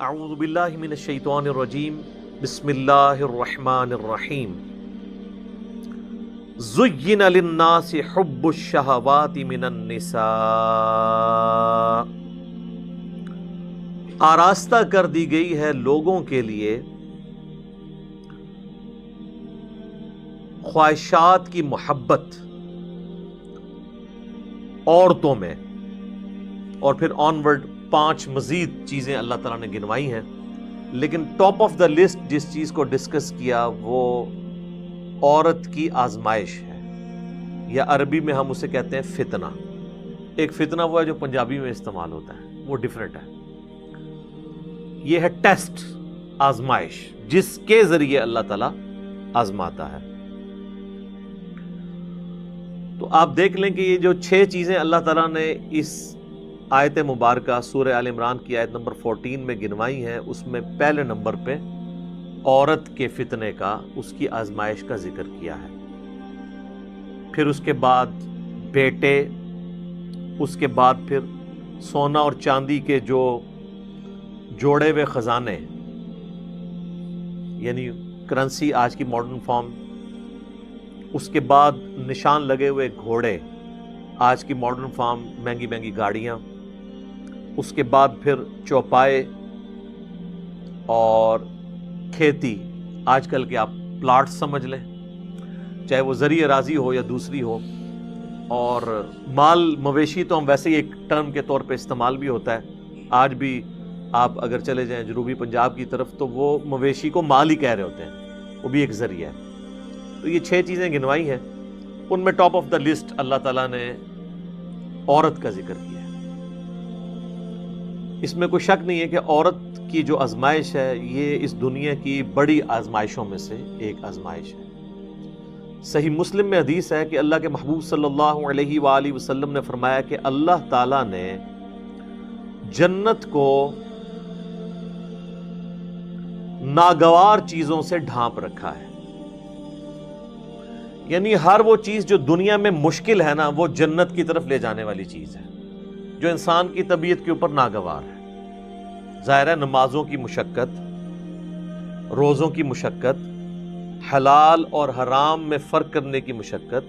اعوذ باللہ من الشیطان الرجیم بسم اللہ الرحمن الرحیم زین للناس حب الشہوات من النساء، آراستہ کر دی گئی ہے لوگوں کے لیے خواہشات کی محبت عورتوں میں، اور پھر آنورڈ 5 مزید چیزیں اللہ تعالیٰ نے گنوائی ہیں، لیکن ٹاپ آف دا لسٹ جس چیز کو ڈسکس کیا وہ عورت کی آزمائش ہے، یا عربی میں ہم اسے کہتے ہیں فتنہ۔ ایک فتنہ وہ ہے جو پنجابی میں استعمال ہوتا ہے، وہ ڈیفرنٹ ہے۔ یہ ہے ٹیسٹ، آزمائش، جس کے ذریعے اللہ تعالیٰ آزماتا ہے۔ تو آپ دیکھ لیں کہ یہ جو 6 چیزیں اللہ تعالیٰ نے اس آیت مبارکہ سورہ آل عمران کی آیت نمبر 14 میں گنوائی ہیں، اس میں پہلے نمبر پہ عورت کے فتنے کا، اس کی آزمائش کا ذکر کیا ہے۔ پھر اس کے بعد بیٹے، اس کے بعد پھر سونا اور چاندی کے جو جوڑے ہوئے خزانے، یعنی کرنسی آج کی ماڈرن فارم، اس کے بعد نشان لگے ہوئے گھوڑے، آج کی ماڈرن فارم مہنگی مہنگی گاڑیاں، اس کے بعد پھر چوپائے اور کھیتی، آج کل کے آپ پلاٹ سمجھ لیں، چاہے وہ زرعی اراضی ہو یا دوسری ہو، اور مال مویشی تو ہم ویسے ہی ایک ٹرم کے طور پہ استعمال بھی ہوتا ہے۔ آج بھی آپ اگر چلے جائیں جنوبی پنجاب کی طرف تو وہ مویشی کو مال ہی کہہ رہے ہوتے ہیں، وہ بھی ایک ذریعہ ہے۔ تو یہ 6 چیزیں گنوائی ہیں، ان میں ٹاپ آف دا لسٹ اللہ تعالیٰ نے عورت کا ذکر کیا ہے۔ اس میں کوئی شک نہیں ہے کہ عورت کی جو آزمائش ہے یہ اس دنیا کی بڑی آزمائشوں میں سے ایک آزمائش ہے۔ صحیح مسلم میں حدیث ہے کہ اللہ کے محبوب صلی اللہ علیہ وآلہ وسلم نے فرمایا کہ اللہ تعالیٰ نے جنت کو ناگوار چیزوں سے ڈھانپ رکھا ہے، یعنی ہر وہ چیز جو دنیا میں مشکل ہے نا، وہ جنت کی طرف لے جانے والی چیز ہے، جو انسان کی طبیعت کے اوپر ناگوار ہے۔ ظاہر ہے نمازوں کی مشقت، روزوں کی مشقت، حلال اور حرام میں فرق کرنے کی مشقت،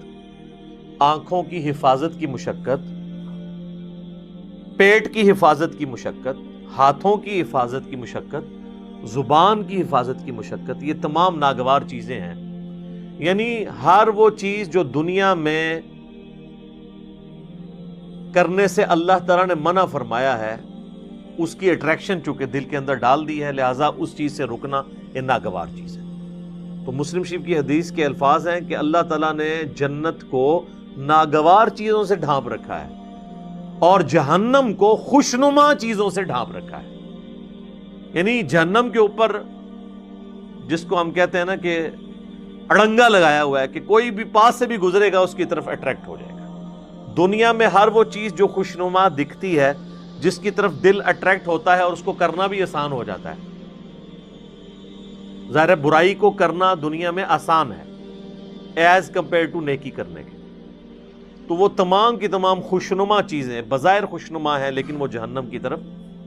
آنکھوں کی حفاظت کی مشقت، پیٹ کی حفاظت کی مشقت، ہاتھوں کی حفاظت کی مشقت، زبان کی حفاظت کی مشقت، یہ تمام ناگوار چیزیں ہیں۔ یعنی ہر وہ چیز جو دنیا میں کرنے سے اللہ تعالیٰ نے منع فرمایا ہے، اس کی اٹریکشن چونکہ دل کے اندر ڈال دی ہے، لہٰذا اس چیز سے رکنا یہ ناگوار چیز ہے۔ تو مسلم شریف کی حدیث کے الفاظ ہیں کہ اللہ تعالیٰ نے جنت کو ناگوار چیزوں سے ڈھانپ رکھا ہے اور جہنم کو خوشنما چیزوں سے ڈھانپ رکھا ہے۔ یعنی جہنم کے اوپر جس کو ہم کہتے ہیں نا کہ اڑنگا لگایا ہوا ہے کہ کوئی بھی پاس سے بھی گزرے گا اس کی طرف اٹریکٹ ہو جائے گا۔ دنیا میں ہر وہ چیز جو خوشنما دکھتی ہے، جس کی طرف دل اٹریکٹ ہوتا ہے اور اس کو کرنا بھی آسان ہو جاتا ہے۔ ظاہر برائی کو کرنا دنیا میں آسان ہے ایز کمپیئر ٹو نیکی کرنے کے، تو وہ تمام کی تمام خوشنما چیزیں بظاہر خوشنما ہیں لیکن وہ جہنم کی طرف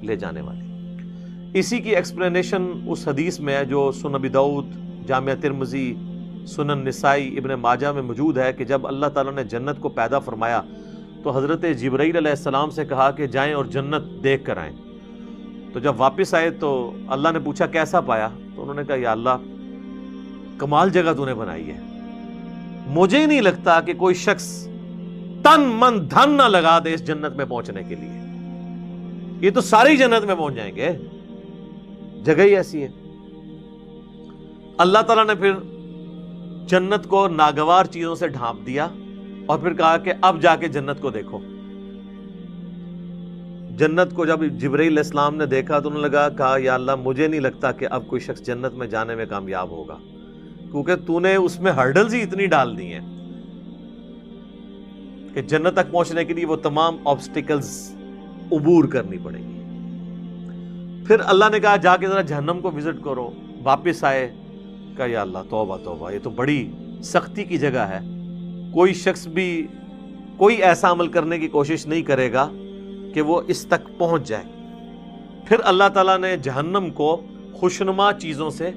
لے جانے والی۔ اسی کی ایکسپلینیشن اس حدیث میں ہے جو سنن ابی داؤد، جامع ترمذی، سنن نسائی، ابن ماجہ میں موجود ہے کہ جب اللہ تعالیٰ نے جنت کو پیدا فرمایا تو حضرت جبرائیل علیہ السلام سے کہا کہ جائیں اور جنت دیکھ کر آئیں۔ تو جب واپس آئے تو اللہ نے پوچھا کیسا پایا؟ تو انہوں نے کہا یا اللہ کمال جگہ تو نے بنائی ہے، مجھے ہی نہیں لگتا کہ کوئی شخص تن من دھن نہ لگا دے اس جنت میں پہنچنے کے لیے، یہ تو ساری جنت میں پہنچ جائیں گے، جگہ ہی ایسی ہے۔ اللہ تعالیٰ نے پھر جنت کو ناگوار چیزوں سے ڈھانپ دیا اور پھر کہا کہ اب جا کے جنت کو دیکھو۔ جنت کو جب جبرائیل علیہ السلام نے دیکھا تو انہوں نے کہا یا اللہ مجھے نہیں لگتا کہ اب کوئی شخص جنت میں جانے میں کامیاب ہوگا، کیونکہ تو نے اس میں ہرڈلز ہی اتنی ڈال دی ہیں کہ جنت تک پہنچنے کے لیے وہ تمام آبسٹیکلز عبور کرنی پڑیں گی۔ پھر اللہ نے کہا جا کے ذرا جہنم کو وزٹ کرو۔ واپس آئے، کہا یا اللہ توبہ توبہ، یہ تو بڑی سختی کی جگہ ہے، کوئی شخص بھی کوئی ایسا عمل کرنے کی کوشش نہیں کرے گا کہ وہ اس تک پہنچ جائے۔ پھر اللہ تعالیٰ نے جہنم کو خوشنما چیزوں سے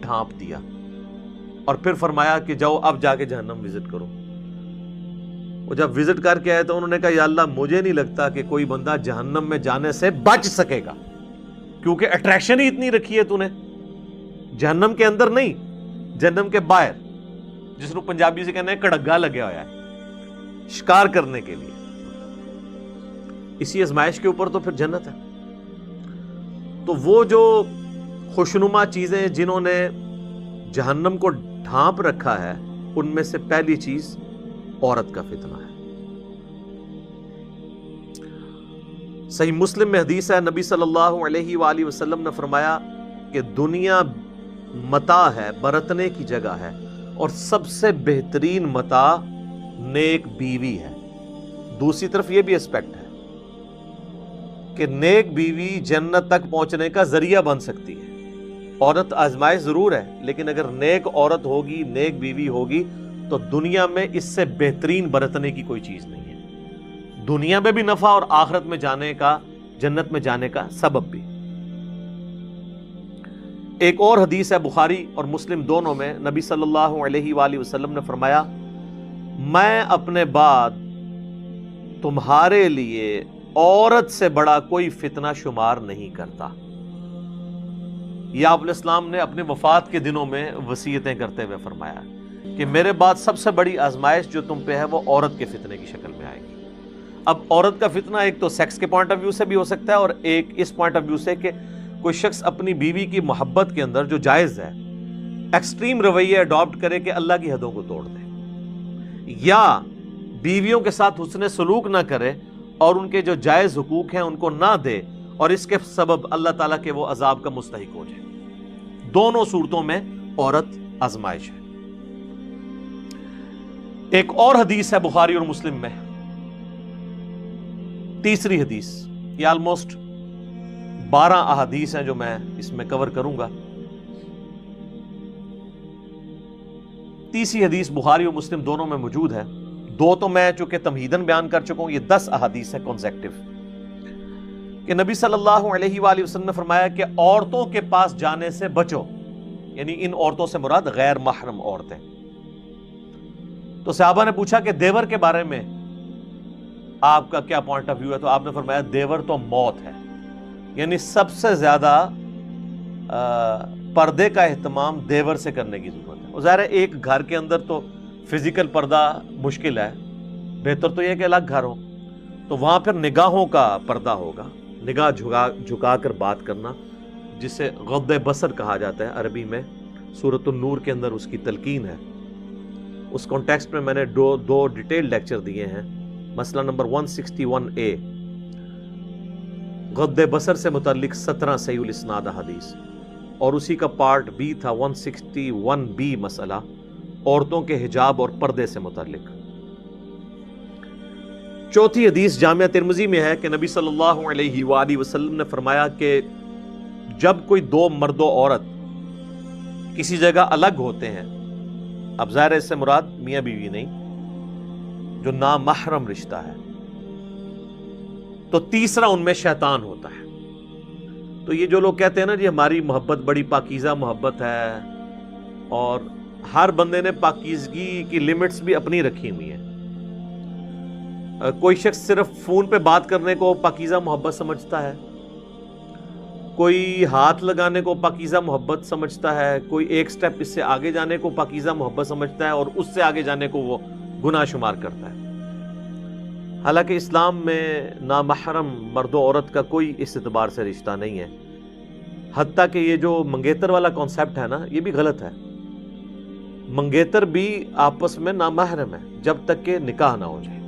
ڈھانپ دیا اور پھر فرمایا کہ جاؤ اب جا کے جہنم وزٹ کرو۔ وہ جب وزٹ کر کے آئے تو انہوں نے کہا یا اللہ مجھے نہیں لگتا کہ کوئی بندہ جہنم میں جانے سے بچ سکے گا، کیونکہ اٹریکشن ہی اتنی رکھی ہے تو نے، جہنم کے اندر نہیں، جہنم کے باہر، جس کو پنجابی سے کہنا ہے کڑگا لگیا ہوا ہے شکار کرنے کے لیے۔ اسی ازمائش کے اوپر تو پھر جنت ہے۔ تو وہ جو خوشنما چیزیں جنہوں نے جہنم کو ڈھانپ رکھا ہے، ان میں سے پہلی چیز عورت کا فتنہ ہے۔ صحیح مسلم میں حدیث ہے، نبی صلی اللہ علیہ وآلہ وسلم نے فرمایا کہ دنیا متاع ہے، برتنے کی جگہ ہے، اور سب سے بہترین متاع نیک بیوی ہے۔ دوسری طرف یہ بھی اسپیکٹ ہے کہ نیک بیوی جنت تک پہنچنے کا ذریعہ بن سکتی ہے۔ عورت آزمائش ضرور ہے، لیکن اگر نیک عورت ہوگی، نیک بیوی ہوگی، تو دنیا میں اس سے بہترین برتنے کی کوئی چیز نہیں ہے، دنیا میں بھی نفع اور آخرت میں جانے کا، جنت میں جانے کا سبب بھی۔ ایک اور حدیث ہے بخاری اور مسلم دونوں میں، نبی صلی اللہ علیہ وآلہ وسلم نے فرمایا میں اپنے بعد تمہارے لیے عورت سے بڑا کوئی فتنہ شمار نہیں کرتا۔ یہ آپ علیہ السلام نے اپنے وفات کے دنوں میں وصیتیں کرتے ہوئے فرمایا کہ میرے بعد سب سے بڑی آزمائش جو تم پہ ہے وہ عورت کے فتنے کی شکل میں آئے گی۔ اب عورت کا فتنہ ایک تو سیکس کے پوائنٹ آف ویو سے بھی ہو سکتا ہے، اور ایک اس پوائنٹ آف ویو سے کہ کوئی شخص اپنی بیوی کی محبت کے اندر جو جائز ہے ایکسٹریم رویے اڈاپٹ کرے کہ اللہ کی حدوں کو توڑ دے، یا بیویوں کے ساتھ حسن سلوک نہ کرے اور ان کے جو جائز حقوق ہیں ان کو نہ دے، اور اس کے سبب اللہ تعالیٰ کے وہ عذاب کا مستحق ہو جائے۔ دونوں صورتوں میں عورت آزمائش ہے۔ ایک اور حدیث ہے بخاری اور مسلم میں، تیسری حدیث، یہ آلموسٹ 12 احادیث ہیں جو میں اس میں کور کروں گا۔ تیسری حدیث بخاری اور مسلم دونوں میں موجود ہے، دو تو میں چونکہ تمہیدن بیان کر چکا ہوں، یہ 10 احادیث ہے کنسیکٹیو، کہ نبی صلی اللہ علیہ وآلہ وسلم نے فرمایا کہ عورتوں کے پاس جانے سے بچو، یعنی ان عورتوں سے مراد غیر محرم عورتیں۔ تو صحابہ نے پوچھا کہ دیور کے بارے میں آپ کا کیا پوائنٹ آف ویو ہے؟ تو آپ نے فرمایا دیور تو موت ہے، یعنی سب سے زیادہ پردے کا اہتمام دیور سے کرنے کی ضرورت ہے۔ ظاہر ہے ایک گھر کے اندر تو فزیکل پردہ مشکل ہے، بہتر تو یہ کہ الگ گھر ہو، تو وہاں پھر نگاہوں کا پردہ ہوگا، نگاہ جھکا کر بات کرنا، جسے غض بصر کہا جاتا ہے عربی میں۔ سورۃ النور کے اندر اس کی تلقین ہے۔ اس کانٹیکسٹ میں میں نے دو ڈیٹیل لیکچر دیے ہیں۔ مسئلہ نمبر 161A، غض بصر سے متعلق 17 صحیح الاسناد حدیث، اور اسی کا پارٹ B تھا 161B مسئلہ عورتوں کے حجاب اور پردے سے متعلق۔ چوتھی حدیث جامعہ ترمذی میں ہے کہ نبی صلی اللہ علیہ وآلہ وسلم نے فرمایا کہ جب کوئی دو مرد و عورت کسی جگہ الگ ہوتے ہیں، اب ظاہر ہے اس سے مراد میاں بیوی نہیں، جو نامحرم رشتہ ہے، تو تیسرا ان میں شیطان ہوتا ہے۔ تو یہ جو لوگ کہتے ہیں نا جی ہماری محبت بڑی پاکیزہ محبت ہے، اور ہر بندے نے پاکیزگی کی لمٹس بھی اپنی رکھی ہوئی ہیں۔ کوئی شخص صرف فون پہ بات کرنے کو پاکیزہ محبت سمجھتا ہے، کوئی ہاتھ لگانے کو پاکیزہ محبت سمجھتا ہے، کوئی ایک سٹیپ اس سے آگے جانے کو پاکیزہ محبت سمجھتا ہے، اور اس سے آگے جانے کو وہ گناہ شمار کرتا ہے۔ حالانکہ اسلام میں نامحرم مرد و عورت کا کوئی اس اعتبار سے رشتہ نہیں ہے، حتیٰ کہ یہ جو منگیتر والا کانسیپٹ ہے نا، یہ بھی غلط ہے۔ منگیتر بھی آپس میں نامحرم ہے جب تک کہ نکاح نہ ہو جائے۔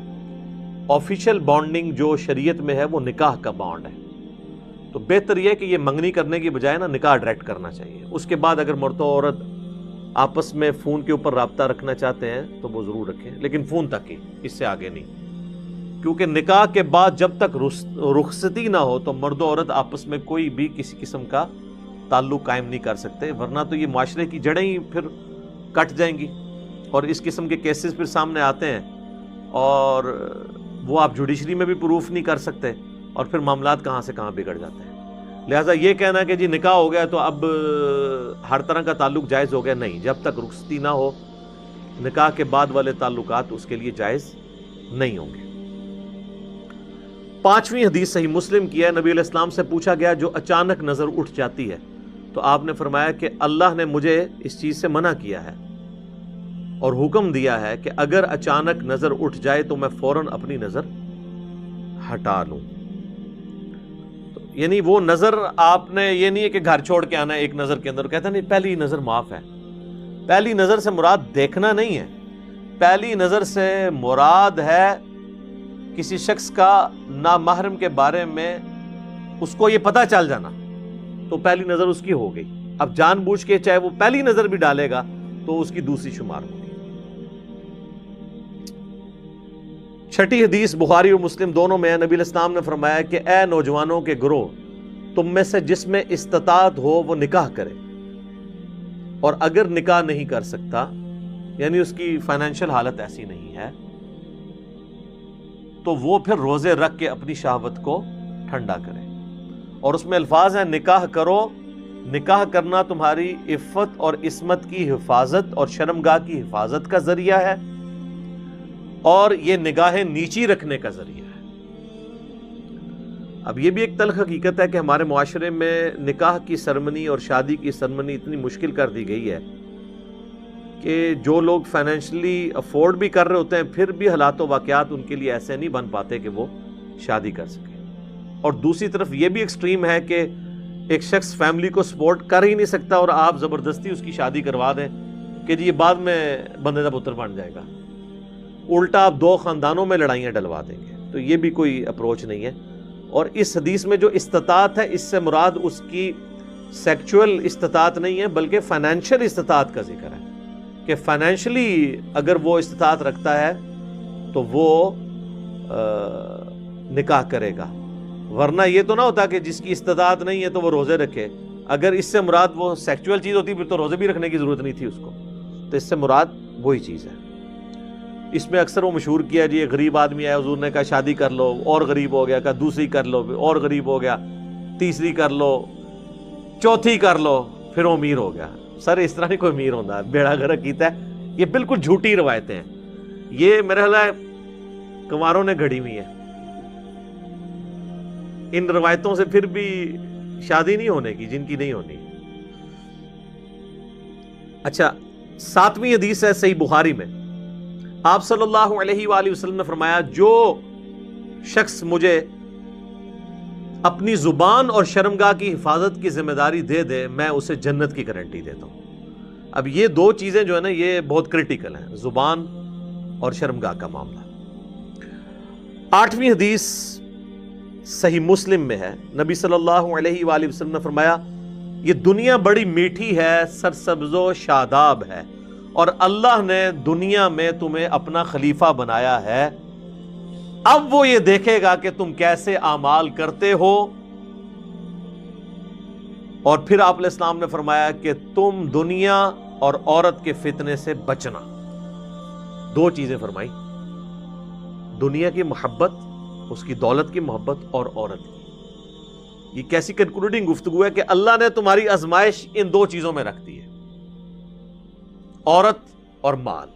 آفیشیل بانڈنگ جو شریعت میں ہے وہ نکاح کا بانڈ ہے، تو بہتر یہ ہے کہ یہ منگنی کرنے کی بجائے نا نکاح ڈائریکٹ کرنا چاہیے۔ اس کے بعد اگر مرد و عورت آپس میں فون کے اوپر رابطہ رکھنا چاہتے ہیں تو وہ ضرور رکھیں، لیکن فون تک ہی، اس سے آگے نہیں، کیونکہ نکاح کے بعد جب تک رخصتی نہ ہو تو مرد و عورت آپس میں کوئی بھی کسی قسم کا تعلق قائم نہیں کر سکتے، ورنہ تو یہ معاشرے کی جڑیں ہی پھر کٹ جائیں گی، اور اس قسم کے کیسز پھر سامنے آتے ہیں، اور وہ آپ جوڈیشری میں بھی پروف نہیں کر سکتے، اور پھر معاملات کہاں سے کہاں بگڑ جاتے ہیں۔ لہٰذا یہ کہنا کہ جی نکاح ہو گیا تو اب ہر طرح کا تعلق جائز ہو گیا، نہیں، جب تک رخصتی نہ ہو نکاح کے بعد والے تعلقات اس کے لیے جائز نہیں ہوں گے۔ 5ویں حدیث صحیح مسلم کی ہے، نبی علیہ السلام سے پوچھا گیا جو اچانک نظر اٹھ جاتی ہے، تو آپ نے فرمایا کہ اللہ نے مجھے اس چیز سے منع کیا ہے اور حکم دیا ہے کہ اگر اچانک نظر اٹھ جائے تو میں فوراً اپنی نظر ہٹا لوں۔ یعنی وہ نظر آپ نے یہ نہیں ہے کہ گھر چھوڑ کے آنا ہے ایک نظر کے اندر، کہتا نہیں پہلی نظر معاف ہے۔ پہلی نظر سے مراد دیکھنا نہیں ہے، پہلی نظر سے مراد ہے کسی شخص کا نامحرم کے بارے میں اس کو یہ پتہ چل جانا، تو پہلی نظر اس کی ہو گئی۔ اب جان بوجھ کے چاہے وہ پہلی نظر بھی ڈالے گا تو اس کی دوسری شمار ہوگی۔ 6ٹھی حدیث بخاری اور مسلم دونوں میں ہے، نبی علیہ السلام نے فرمایا کہ اے نوجوانوں کے گروہ، تم میں سے جس میں استطاعت ہو وہ نکاح کرے، اور اگر نکاح نہیں کر سکتا، یعنی اس کی فائنینشیل حالت ایسی نہیں ہے، تو وہ پھر روزے رکھ کے اپنی شہوت کو ٹھنڈا کرے۔ اور اس میں الفاظ ہیں نکاح کرو، نکاح کرنا تمہاری عفت اور عصمت کی حفاظت اور شرمگاہ کی حفاظت کا ذریعہ ہے، اور یہ نگاہیں نیچی رکھنے کا ذریعہ ہے۔ اب یہ بھی ایک تلخ حقیقت ہے کہ ہمارے معاشرے میں نکاح کی سرمنی اور شادی کی سرمنی اتنی مشکل کر دی گئی ہے کہ جو لوگ فائنینشلی افورڈ بھی کر رہے ہوتے ہیں پھر بھی حالات و واقعات ان کے لیے ایسے نہیں بن پاتے کہ وہ شادی کر سکیں۔ اور دوسری طرف یہ بھی ایکسٹریم ہے کہ ایک شخص فیملی کو سپورٹ کر ہی نہیں سکتا اور آپ زبردستی اس کی شادی کروا دیں کہ جی یہ بعد میں بندے کا پتر بن جائے گا، الٹا آپ 2 خاندانوں میں لڑائیاں ڈلوا دیں گے۔ تو یہ بھی کوئی اپروچ نہیں ہے۔ اور اس حدیث میں جو استطاعت ہے اس سے مراد اس کی سیکچول استطاعت نہیں ہے بلکہ فائنینشیل استطاعت کا ذکر ہے کہ فائنینشلی اگر وہ استطاعت رکھتا ہے تو وہ نکاح کرے گا، ورنہ یہ تو نہ ہوتا کہ جس کی استطاعت نہیں ہے تو وہ روزے رکھے۔ اگر اس سے مراد وہ سیکچول چیز ہوتی پھر تو روزے بھی رکھنے کی ضرورت نہیں تھی اس کو، تو اس سے مراد وہی چیز ہے۔ اس میں اکثر وہ مشہور کیا جی ایک غریب آدمی آیا، حضور نے کہا شادی کر لو، اور غریب ہو گیا، کہا دوسری کر لو، اور غریب ہو گیا، تیسری کر لو، چوتھی کر لو، پھر وہ امیر ہو گیا۔ سر اس طرح نہیں کوئی امیر ہوتا، بیڑا غرق کیتا ہے۔ یہ بالکل جھوٹی روایتیں ہیں، یہ میرے خیال ہے کنواروں نے گھڑی ہوئی ہیں۔ ان روایتوں سے پھر بھی شادی نہیں ہونے کی جن کی نہیں ہونی۔ اچھا، 7ویں حدیث ہے صحیح بخاری میں، آپ صلی اللہ علیہ وآلہ وسلم نے فرمایا جو شخص مجھے اپنی زبان اور شرمگاہ کی حفاظت کی ذمہ داری دے دے میں اسے جنت کی گارنٹی دیتا ہوں۔ اب یہ 2 چیزیں جو ہے نا یہ بہت کریٹیکل ہیں، زبان اور شرمگاہ کا معاملہ۔ 8ویں حدیث صحیح مسلم میں ہے، نبی صلی اللہ علیہ وآلہ وسلم نے فرمایا یہ دنیا بڑی میٹھی ہے، سرسبز و شاداب ہے، اور اللہ نے دنیا میں تمہیں اپنا خلیفہ بنایا ہے، اب وہ یہ دیکھے گا کہ تم کیسے اعمال کرتے ہو۔ اور پھر آپ علیہ السلام نے فرمایا کہ تم دنیا اور عورت کے فتنے سے بچنا۔ 2 چیزیں فرمائی، دنیا کی محبت، اس کی دولت کی محبت، اور عورت کی۔ یہ کیسی کنکلوڈنگ گفتگو ہے کہ اللہ نے تمہاری آزمائش ان 2 چیزوں میں رکھ دی ہے، عورت اور مال۔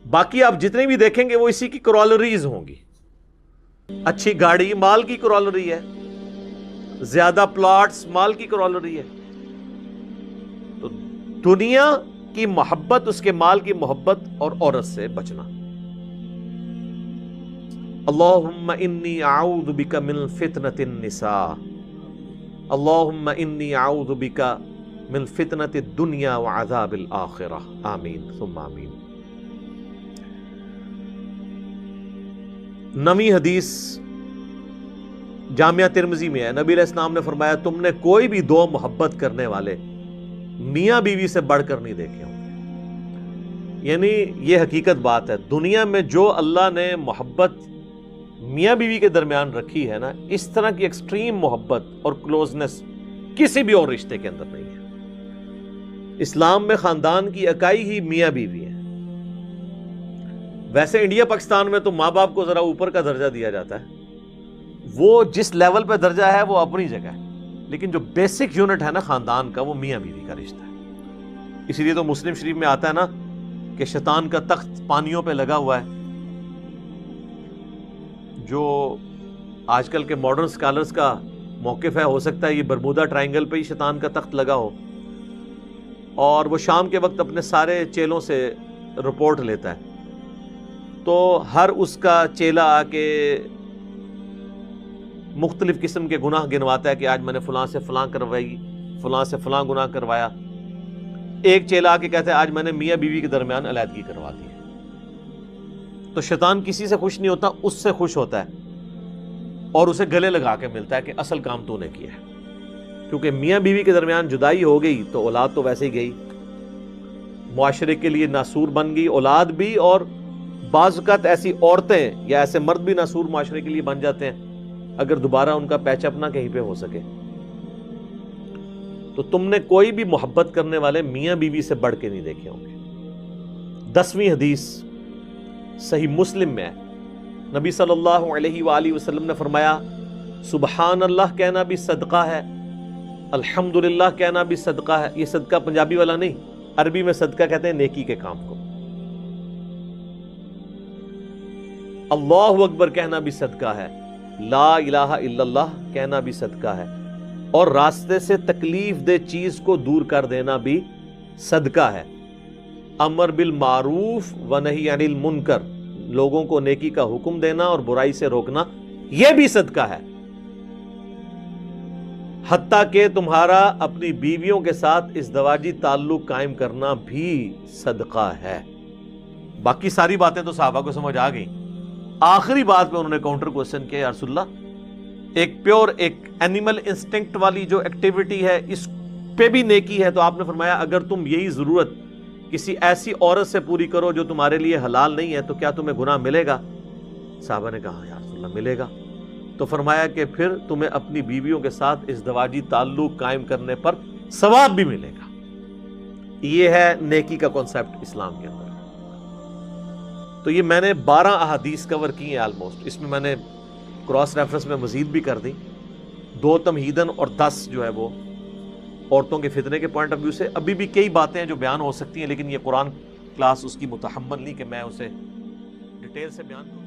باقی آپ جتنے بھی دیکھیں گے وہ اسی کی کرولریز ہوں گی۔ اچھی گاڑی مال کی کرولری ہے، زیادہ پلاٹس مال کی کرولری ہے۔ تو دنیا کی محبت، اس کے مال کی محبت اور عورت سے بچنا۔ اللہم انی اعوذ بک من فتنۃ النساء، اللہم انی اعوذ بک من فتنۃ الدنیا وعذاب الآخرہ، آمین ثم آمین۔ 9ویں حدیث جامعہ ترمذی میں ہے، نبی علیہ السلام نے فرمایا تم نے کوئی بھی 2 محبت کرنے والے میاں بیوی سے بڑھ کر نہیں دیکھے ہوں۔ یعنی یہ حقیقت بات ہے، دنیا میں جو اللہ نے محبت میاں بیوی کے درمیان رکھی ہے نا، اس طرح کی ایکسٹریم محبت اور کلوزنس کسی بھی اور رشتے کے اندر نہیں ہے۔ اسلام میں خاندان کی اکائی ہی میاں بیوی ہے۔ ویسے انڈیا پاکستان میں تو ماں باپ کو ذرا اوپر کا درجہ دیا جاتا ہے، وہ جس لیول پہ درجہ ہے وہ اپنی جگہ ہے، لیکن جو بیسک یونٹ ہے نا خاندان کا، وہ میاں بیوی کا رشتہ ہے. اسی لیے تو مسلم شریف میں آتا ہے نا کہ شیطان کا تخت پانیوں پہ لگا ہوا ہے. جو آج کل کے ماڈرن سکالرز کا موقف ہے، ہو سکتا ہے یہ برمودا ٹرائنگل پہ ہی شیطان کا تخت لگا ہو، اور وہ شام کے وقت اپنے سارے چیلوں سے رپورٹ لیتا ہے. تو ہر اس کا چیلا آ کے مختلف قسم کے گناہ گنواتا ہے کہ آج میں نے فلاں سے فلاں کروائی، فلاں سے فلاں گناہ کروایا. ایک چیلا آ کے کہتا ہے آج میں نے میاں بیوی کے درمیان علیحدگی کروا دی ہے. تو شیطان کسی سے خوش نہیں ہوتا، اس سے خوش ہوتا ہے اور اسے گلے لگا کے ملتا ہے کہ اصل کام تو نے کیا ہے. کیونکہ میاں بیوی کے درمیان جدائی ہو گئی تو اولاد تو ویسے ہی گئی، معاشرے کے لیے ناسور بن گئی اولاد بھی، اور بعض اوقات ایسی عورتیں یا ایسے مرد بھی ناسور معاشرے کے لیے بن جاتے ہیں اگر دوبارہ ان کا پیچ اپ نہ کہیں پہ ہو سکے. تو تم نے کوئی بھی محبت کرنے والے میاں بیوی سے بڑھ کے نہیں دیکھے ہوں گے. 10ویں حدیث صحیح مسلم میں ہے، نبی صلی اللہ علیہ وآلہ وسلم نے فرمایا سبحان اللہ کہنا بھی صدقہ ہے، الحمدللہ کہنا بھی صدقہ ہے. یہ صدقہ پنجابی والا نہیں، عربی میں صدقہ کہتے ہیں نیکی کے کام کو. اللہ اکبر کہنا بھی صدقہ ہے، لا الہ الا اللہ کہنا بھی صدقہ ہے، اور راستے سے تکلیف دہ چیز کو دور کر دینا بھی صدقہ ہے. امر بالمعروف و نہی عن المنکر، لوگوں کو نیکی کا حکم دینا اور برائی سے روکنا، یہ بھی صدقہ ہے. حتیٰ کہ تمہارا اپنی بیویوں کے ساتھ ازدواجی تعلق قائم کرنا بھی صدقہ ہے. باقی ساری باتیں تو صحابہ کو سمجھ آ گئیں. آخری بات پہ انہوں نے کاؤنٹر کوسچن کیا، یا رسول اللہ ایک پیور ایک اینیمل انسٹنکٹ والی جو ایکٹیویٹی ہے اس پہ بھی نیکی ہے. تو آپ نے فرمایا اگر تم یہی ضرورت کسی ایسی عورت سے پوری کرو جو تمہارے لیے حلال نہیں ہے تو کیا تمہیں گناہ ملے گا؟ صحابہ نے کہا یا رسول اللہ ملے گا. تو فرمایا کہ پھر تمہیں اپنی بیویوں کے ساتھ ازدواجی تعلق قائم کرنے پر ثواب بھی ملے گا. یہ ہے نیکی کا کانسیپٹ اسلام کے اندر. تو یہ میں نے 12 احادیث کور کی ہیں آلموسٹ. اس میں میں نے کراس ریفرنس میں مزید بھی کر دی، 2 تمہیدن اور 10 جو ہے وہ عورتوں کے فتنے کے پوائنٹ آف ویو سے. ابھی بھی کئی باتیں ہیں جو بیان ہو سکتی ہیں، لیکن یہ قرآن کلاس اس کی متحمل نہیں کہ میں اسے ڈیٹیل سے بیان کروں.